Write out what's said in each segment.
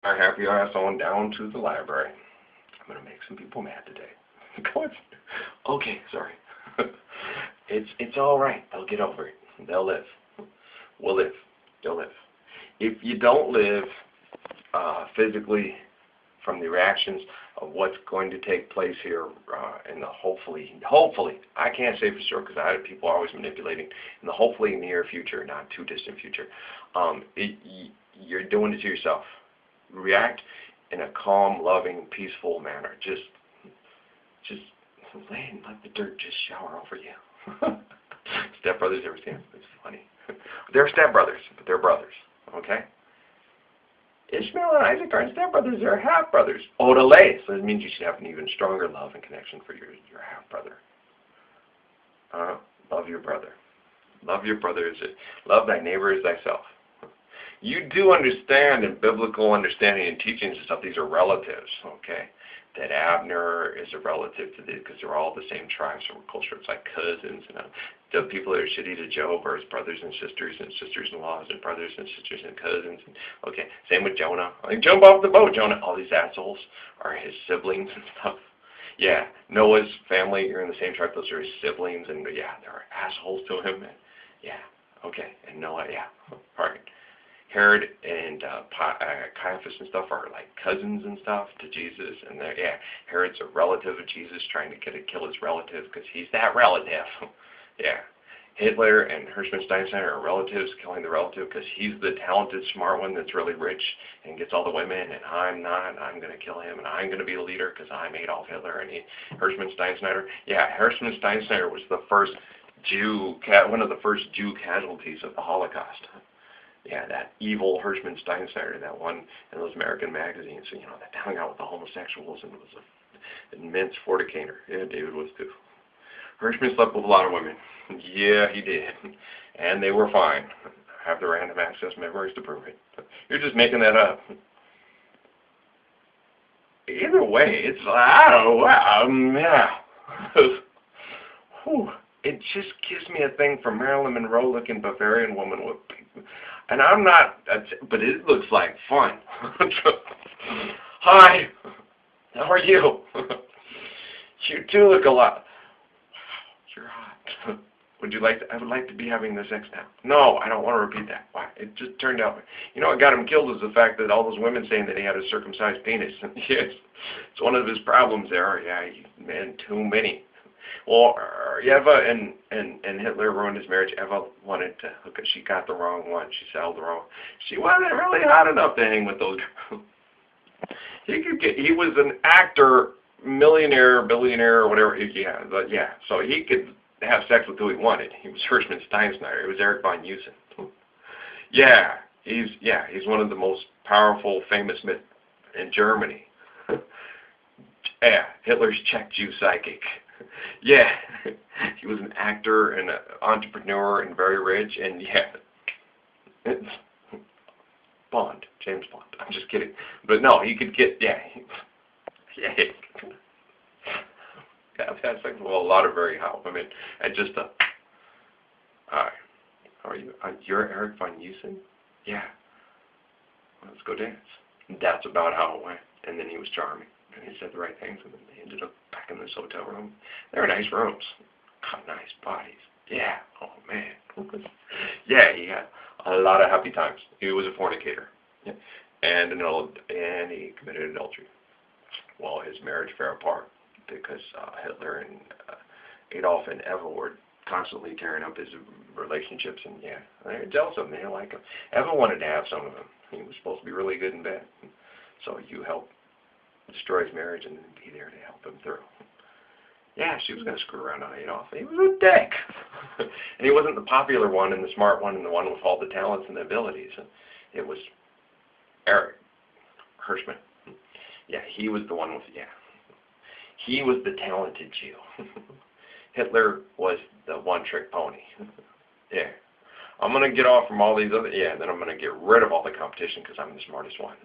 I have your ass on down to the library. I'm gonna make some people mad today. Go on. Okay, sorry. It's all right. They'll get over it. They'll live. We'll live. They'll live. If you don't live physically from the reactions of what's going to take place here in the hopefully, I can't say for sure because I have people always manipulating, in the hopefully near future, not too distant future, you're doing it to yourself. React in a calm, loving, peaceful manner. Just lay and let the dirt just shower over you. Stepbrothers ever seen it? It's funny. They're stepbrothers, but they're brothers. Okay? Ishmael and Isaac aren't stepbrothers, they're half-brothers. Odele. So it means you should have an even stronger love and connection for your half-brother. Love your brother. Love your brother as love thy neighbor as thyself. You do understand in biblical understanding and teachings and stuff, these are relatives, okay? That Abner is a relative to these because they're all the same tribes or culture. It's like cousins. And the people that are shitty to Job are his brothers and sisters-in-laws and brothers and sisters and cousins. And, okay, same with Jonah. Like, jump off the boat, Jonah. All these assholes are his siblings and stuff. Yeah, Noah's family, you're in the same tribe. Those are his siblings. And, yeah, they're assholes to him. And, yeah, okay. And Noah, yeah, all right. Herod and Caiaphas and stuff are like cousins and stuff to Jesus, and yeah, Herod's a relative of Jesus trying to kill his relative because he's that relative. Yeah, Hitler and Hirschman Steinsteiner are relatives killing the relative because he's the talented, smart one that's really rich and gets all the women, and I'm not. I'm going to kill him, and I'm going to be the leader because I'm Adolf Hitler. And Hirschman Steinsteiner, yeah, Hirschman Steinsteiner was the first one of the first Jew casualties of the Holocaust. Yeah, that evil Hirschman Steinsteiner, that one in those American magazines, that hung out with the homosexuals and was an immense fornicator. Yeah, David was too. Hirschman slept with a lot of women. Yeah, he did. And they were fine. I have the random access memories to prove it. You're just making that up. Either way, it's, I don't know, yeah. Whew. It just gives me a thing for Marilyn Monroe-looking Bavarian woman with people. And I'm not, but it looks like fun. Hi, how are you? You do look a lot. Wow, you're hot. Would you like to, I would like to be having this sex now. No, I don't want to repeat that. Why? It just turned out, what got him killed is the fact that all those women saying that he had a circumcised penis. Yes, it's one of his problems there. Yeah, man, too many. Well, Eva and Hitler ruined his marriage. Eva wanted to hook up. She got the wrong one. She settled the wrong. She wasn't really hot enough to hang with those girls. He was an actor, millionaire, billionaire, or whatever. Yeah, but yeah. So he could have sex with who he wanted. He was Hirschman Steinsteiner. It was Eric von Eusen. Yeah, he's one of the most powerful, famous men in Germany. Yeah, Hitler's Czech Jew psychic. Yeah, he was an actor and an entrepreneur and very rich, and yeah, Bond, James Bond. I'm just kidding, but no, he could get yeah. I've had sex with a lot of very hot women, and just hi, how are you? You're Eric von Eusen? Yeah, let's go dance. And that's about how it went, and then he was charming. And he said the right things, and then they ended up back in this hotel room. They were nice rooms. Got nice bodies. Yeah. Oh, man. Yeah, he had a lot of happy times. He was a fornicator. Yeah. And he committed adultery. Well, his marriage fell apart because Hitler and Adolf and Eva were constantly tearing up his relationships. And, yeah, they were jealous of him. They didn't like him. Eva wanted to have some of him. He was supposed to be really good in bed. So you helped destroy his marriage and then be there to help him through. Yeah, she was going to screw around on Adolf. He was a dick. And he wasn't the popular one and the smart one and the one with all the talents and the abilities. It was Eric Hirschman. Yeah, he was the one with, yeah. He was the talented Jew. Hitler was the one-trick pony. Yeah. I'm going to get off from all these other, yeah, then I'm going to get rid of all the competition because I'm the smartest one.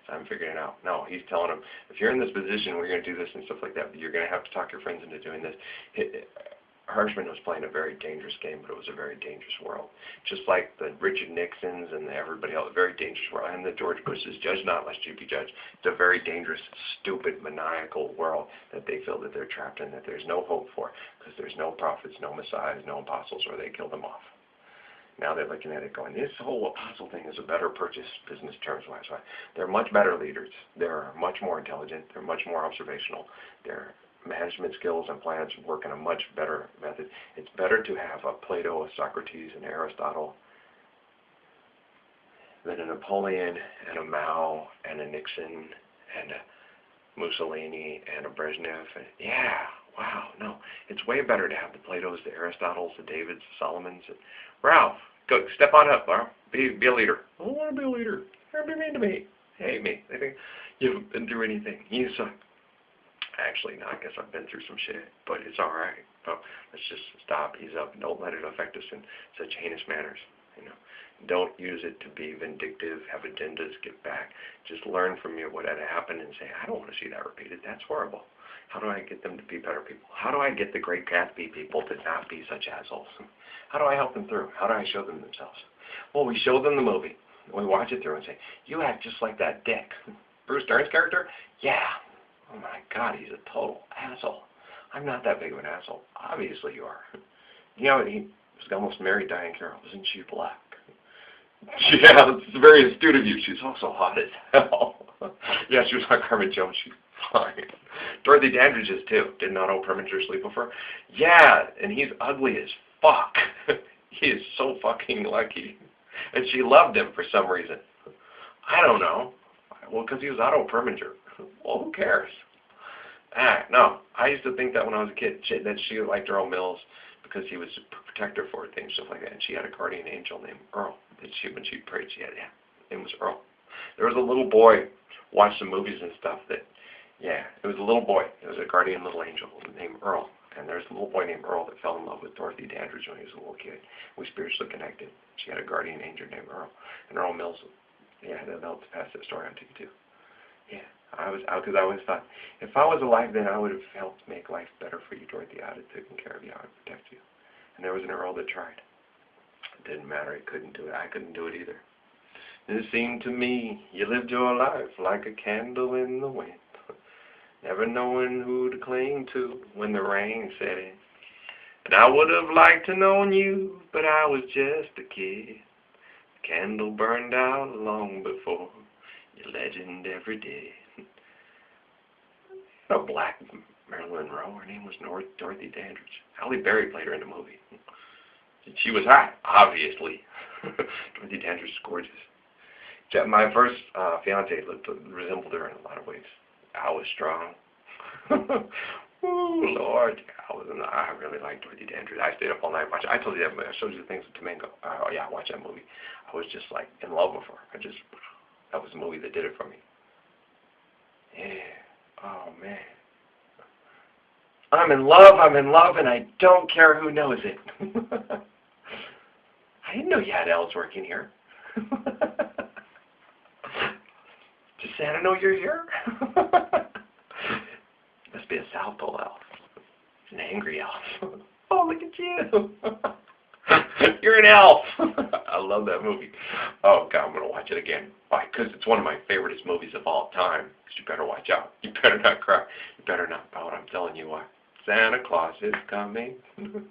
So I'm figuring it out. No, he's telling him, if you're in this position where you're going to do this and stuff like that, you're going to have to talk your friends into doing this. Hirschman was playing a very dangerous game, but it was a very dangerous world. Just like the Richard Nixons and everybody else, a very dangerous world. And the George Bush's judge not lest you be judged. It's a very dangerous, stupid, maniacal world that they feel that they're trapped in, that there's no hope for, because there's no prophets, no messiahs, no apostles, or they kill them off. Now they're looking at it going, this whole apostle thing is a better purchase business terms-wise. They're much better leaders. They're much more intelligent. They're much more observational. Their management skills and plans work in a much better method. It's better to have a Plato, a Socrates, an Aristotle than a Napoleon and a Mao and a Nixon and a Mussolini and a Brezhnev. And yeah, wow, no. It's way better to have the Platos, the Aristotles, the Davids, the Solomons. And Ralph, go step on up, Ralph. Be a leader. I don't want to be a leader. They're be mean to me. Hate me. They think you haven't been through anything. You suck. Actually, no, I guess I've been through some shit, but it's all right. Well, let's just stop, ease up, and don't let it affect us in such heinous manners. You know, don't use it to be vindictive, have agendas, get back. Just learn from what had happened and say, I don't want to see that repeated. That's horrible. How do I get them to be better people? How do I get the great Gatsby people to not be such assholes? How do I help them through? How do I show them themselves? Well, we show them the movie. We watch it through and say, you act just like that dick. Bruce Dern's character? Yeah. Oh my God, he's a total asshole. I'm not that big of an asshole. Obviously you are. You know, he was almost married Diane Carroll. Isn't she black? Yeah, it's very astute of you. She's also hot as hell. Yeah, she was on Carmen Jones. She's fine. Dorothy Dandridge is too. Did Otto Preminger sleep with her? Yeah, and he's ugly as fuck. He is so fucking lucky. And she loved him for some reason. I don't know. Well, because he was Otto Preminger. Well, who cares? No, I used to think that when I was a kid, that she liked Earl Mills because he was a protector for her, things, stuff like that. And she had a guardian angel named Earl. That when she prayed, she had, it was Earl. There was a little boy, watched some movies and stuff that, it was a little boy. It was a guardian little angel named Earl. And there was a little boy named Earl that fell in love with Dorothy Dandridge when he was a little kid. We spiritually connected. She had a guardian angel named Earl. And Earl Mills, they'll pass that story on to you too. Yeah. Because I always thought, if I was alive then, I would have helped make life better for you, Dorothy. I would have taken care of you. I would protect you. And there was an Earl that tried. It didn't matter. He couldn't do it. I couldn't do it either. It seemed to me you lived your life like a candle in the wind, never knowing who to cling to when the rain set in. And I would have liked to known you, but I was just a kid. The candle burned out long before your legend every day. A black Marilyn Monroe. Her name was Dorothy Dandridge. Halle Berry played her in the movie. She was hot, obviously. Dorothy Dandridge is gorgeous. My first fiance resembled her in a lot of ways. I was strong. Ooh, Lord. I really liked Dorothy Dandridge. I stayed up all night watching. I told you that. I showed you the things with Domingo. Oh, yeah, I watched that movie. I was just like in love with her. That was the movie that did it for me. Yeah. Oh, man. I'm in love, and I don't care who knows it. I didn't know you had elves working here. Does Santa know you're here? Must be a South Pole elf. An angry elf. Oh, look at you. You're an elf. I love that movie. Oh, God, I'm going to watch it again. Why? Because it's one of my favorite movies of all time. Because you better watch out. You better not cry. You better not pout. I'm telling you what. Santa Claus is coming. And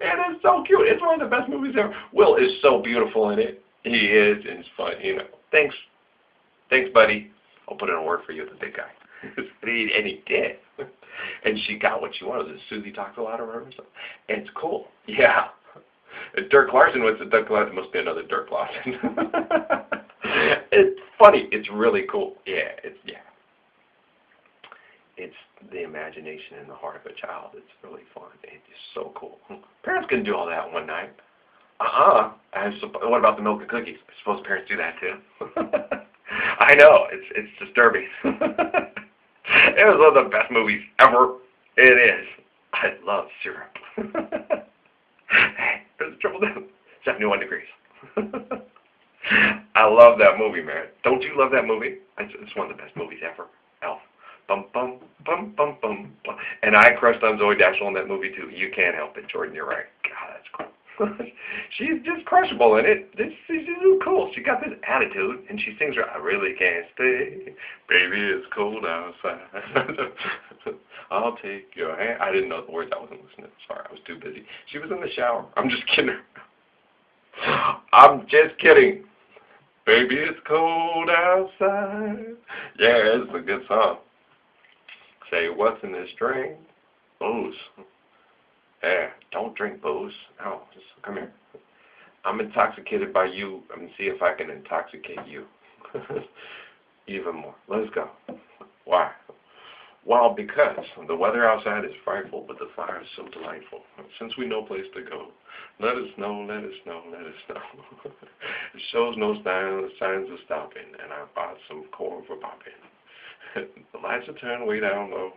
it's so cute. It's one of the best movies ever. Will is so beautiful in it. He is, and it's fun. Thanks. Thanks, buddy. I'll put in a word for you, the big guy. And he did. And she got what she wanted. Susie talks a lot of her and stuff. And it's cool. Yeah. Dirk Larson was a Dirk Larson. Must be another Dirk Larson. It's funny. It's really cool. It's the imagination in the heart of a child. It's really fun. It's so cool. Parents couldn't do all that in one night. What about the milk and cookies? I suppose parents do that too. I know. It's disturbing. It was one of the best movies ever. It is. I love syrup. Hey, there's a triple down. 71 degrees. I love that movie, man. Don't you love that movie? It's one of the best movies ever. Elf. Bum, bum, bum, bum, bum, bum. And I crushed on Zooey Deschanel in that movie too. You can't help it, Jordan. You're right. God, that's cool. She's just crushable in it. She's so cool. She got this attitude, and she sings her, I really can't stay. Baby, it's cold outside. I'll take your hand. I didn't know the words. I wasn't listening. Sorry, I was too busy. She was in the shower. I'm just kidding. I'm just kidding. Baby, it's cold outside. Yeah, it's a good song. Say, what's in this drink? Booze. Yeah, don't drink booze. No, just come here. I'm intoxicated by you. I'm going to see if I can intoxicate you. Even more. Let's go. Why? Well, because the weather outside is frightful, but the fire is so delightful. Since we know place to go, let us know, let us know, let us know. It shows no signs of stopping, and I bought some corn for popping. The lights are turned way down low.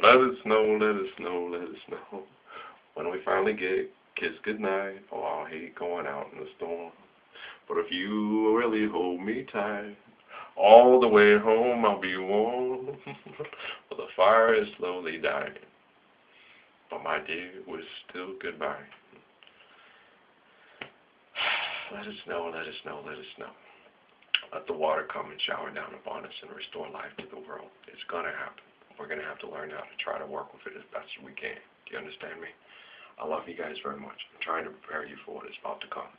Let us know, let us know, let us know. When we finally kiss goodnight, oh, I'll hate going out in the storm. But if you really hold me tight, all the way home I'll be warm. But the fire is slowly dying. But my dear, we're still goodbye. Let us know, let us know, let us know. Let the water come and shower down upon us and restore life to the world. It's going to happen. We're going to have to learn how to try to work with it as best as we can. Do you understand me? I love you guys very much. I'm trying to prepare you for what is about to come.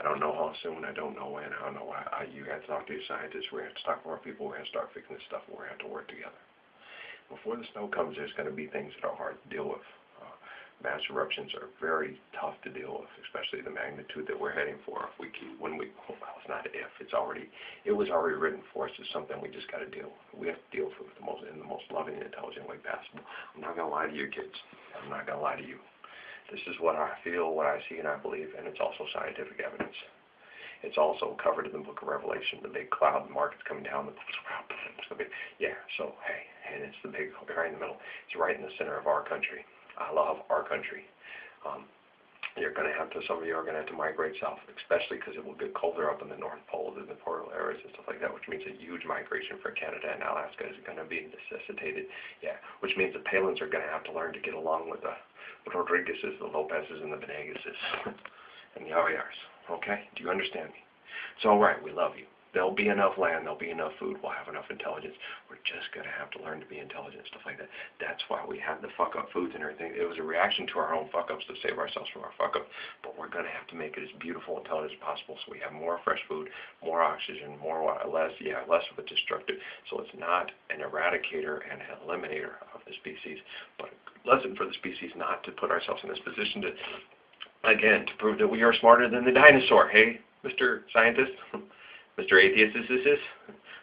I don't know how soon. I don't know when. I don't know why. You have to talk to your scientists. We have to talk to our people. We have to start fixing this stuff. We have to work together. Before the snow comes, there's going to be things that are hard to deal with. Mass eruptions are very tough to deal with, especially the magnitude that we're heading for. Well, it's not if. It was already written for us. It's something we just got to deal with. We have to deal with it in the most loving and intelligent way possible. I'm not going to lie to you kids. I'm not going to lie to you. This is what I feel, what I see, and I believe, and it's also scientific evidence. It's also covered in the book of Revelation, the big cloud markets coming down. Yeah, so, hey, and it's the big, right in the middle. It's right in the center of our country. I love our country. Some of you are going to have to migrate south, especially because it will get colder up in the North Pole, in the polar areas and stuff like that, which means a huge migration for Canada and Alaska is going to be necessitated. Yeah, which means the Palins are going to have to learn to get along with the Rodriguezes, the Lopezes, and the Venegases, and the Aviars. Okay? Do you understand me? It's all right. We love you. There'll be enough land. There'll be enough food. We'll have enough intelligence. We're just going to have to learn to be intelligent, stuff like that. That's why we had the fuck-up foods and everything. It was a reaction to our own fuck-ups to save ourselves from our fuck-ups. But we're going to have to make it as beautiful and intelligent as possible so we have more fresh food, more oxygen, less of a destructive. So it's not an eradicator and an eliminator of the species, but a lesson for the species not to put ourselves in this position to, again, to prove that we are smarter than the dinosaur. Hey, Mr. Scientist? Mr. Atheist,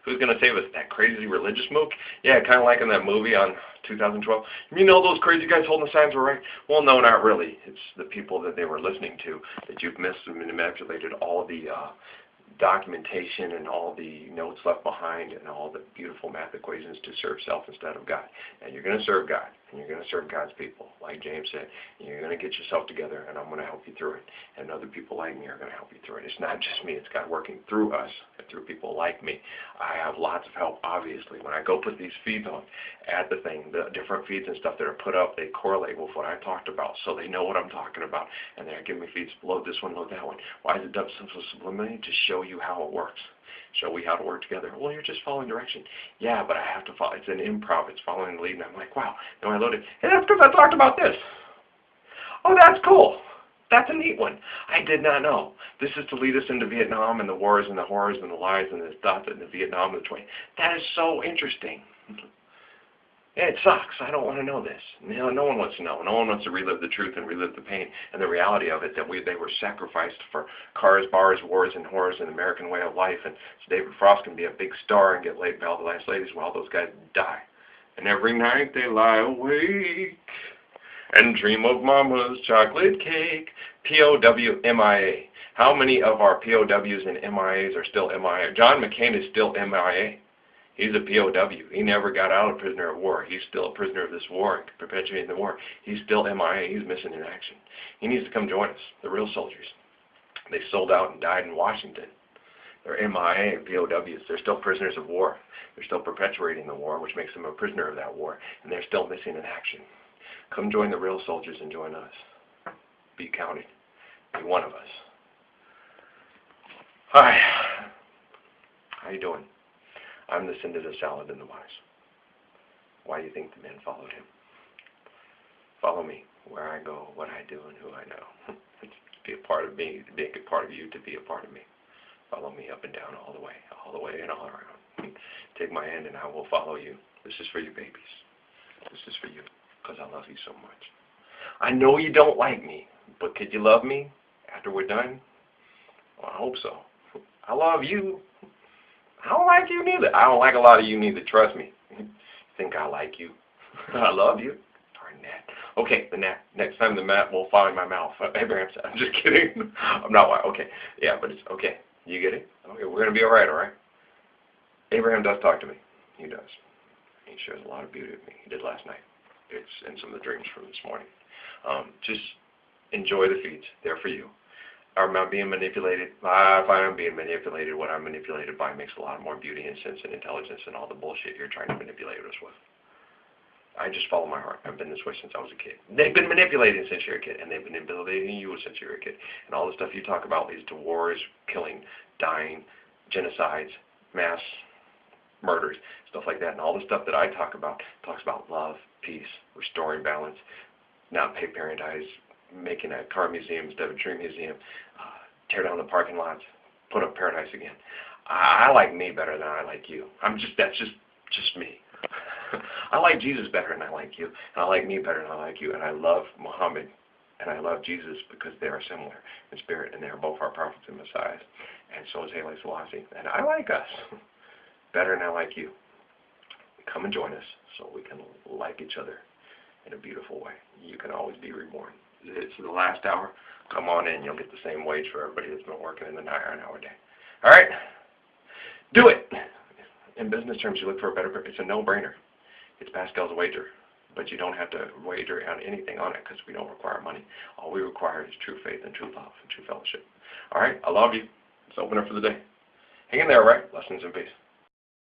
who's going to save us? That crazy religious mook? Yeah, kind of like in that movie on 2012. You know those crazy guys holding the signs were right? Well, no, not really. It's the people that they were listening to that you've manipulated all the documentation and all the notes left behind and all the beautiful math equations to serve self instead of God. And you're going to serve God, and you're going to serve God's people, like James said. And you're going to get yourself together, and I'm going to help you through it. And other people like me are going to help you through it. It's not just me. It's God working through us and through people like me. I have lots of help, obviously. When I go put these feeds on, add the different feeds and stuff that are put up, they correlate with what I talked about, so they know what I'm talking about. And they're giving me feeds, load this one, load that one. Why is it done so subliminally? To show you how it works. Show you how to work together. Well, you're just following direction. Yeah, but I have to follow. It's an improv. It's following the lead. And I'm like, wow. Now I loaded. Hey, that's because I talked about this. Oh, that's cool. That's a neat one. I did not know. This is to lead us into Vietnam and the wars and the horrors and the lies and the stuff in the Vietnam and the 20. That is so interesting. It sucks. I don't want to know this. No one wants to know. No one wants to relive the truth and relive the pain and the reality of it, that they were sacrificed for cars, bars, wars, and horrors and the American way of life. And so David Frost can be a big star and get laid by all the last ladies while those guys die. And every night they lie awake and dream of mama's chocolate cake. POWMIA. How many of our POWs and MIAs are still MIA? John McCain is still MIA. He's a POW. He never got out a prisoner of war. He's still a prisoner of this war, perpetuating the war. He's still MIA. He's missing in action. He needs to come join us, the real soldiers. They sold out and died in Washington. They're MIA, POWs. They're still prisoners of war. They're still perpetuating the war, which makes them a prisoner of that war, and they're still missing in action. Come join the real soldiers and join us. Be counted. Be one of us. Hi. How you doing? I'm the sin to the salad and the wise. Why do you think the men followed him? Follow me, where I go, what I do, and who I know. Be a part of me, to be a part of you, to be a part of me. Follow me up and down, all the way and all around. Take my hand and I will follow you. This is for you, babies. This is for you, because I love you so much. I know you don't like me, but could you love me after we're done? Well, I hope so. I love you. I don't like you neither. I don't like a lot of you neither, trust me. Think I like you? I love you? Darn that. Okay, next time the mat will fall in my mouth. Abraham said, I'm just kidding. I'm not, okay. Yeah, but it's okay. You get it? Okay, we're going to be all right? Abraham does talk to me. He does. He shares a lot of beauty with me. He did last night. It's in some of the dreams from this morning. Just enjoy the feeds. They're for you. Am I being manipulated? If I am being manipulated, what I'm manipulated by makes a lot more beauty and sense and intelligence and all the bullshit you're trying to manipulate us with. I just follow my heart. I've been this way since I was a kid. They've been manipulating since you're a kid, and they've been manipulating you since you're a kid. And all the stuff you talk about leads to wars, killing, dying, genocides, mass murders, stuff like that. And all the stuff that I talk about talks about love, peace, restoring balance, not pay paradise, making a car museum instead of a tree museum, tear down the parking lots, put up paradise again. I like me better than I like you. That's just me. I like Jesus better than I like you, and I like me better than I like you, and I love Muhammad, and I love Jesus because they are similar in spirit, and they are both our prophets and messiahs, and so is Haile Selassie, and I like us better than I like you. Come and join us so we can like each other in a beautiful way. You can always be reborn. It's the last hour. Come on in. You'll get the same wage for everybody that's been working in the 9-hour day. All right? Do it. In business terms, you look for a better, it's a no-brainer. It's Pascal's wager, but you don't have to wager on anything on it because we don't require money. All we require is true faith and true love and true fellowship. All right? I love you. It's open up for the day. Hang in there, all right? Blessings and peace.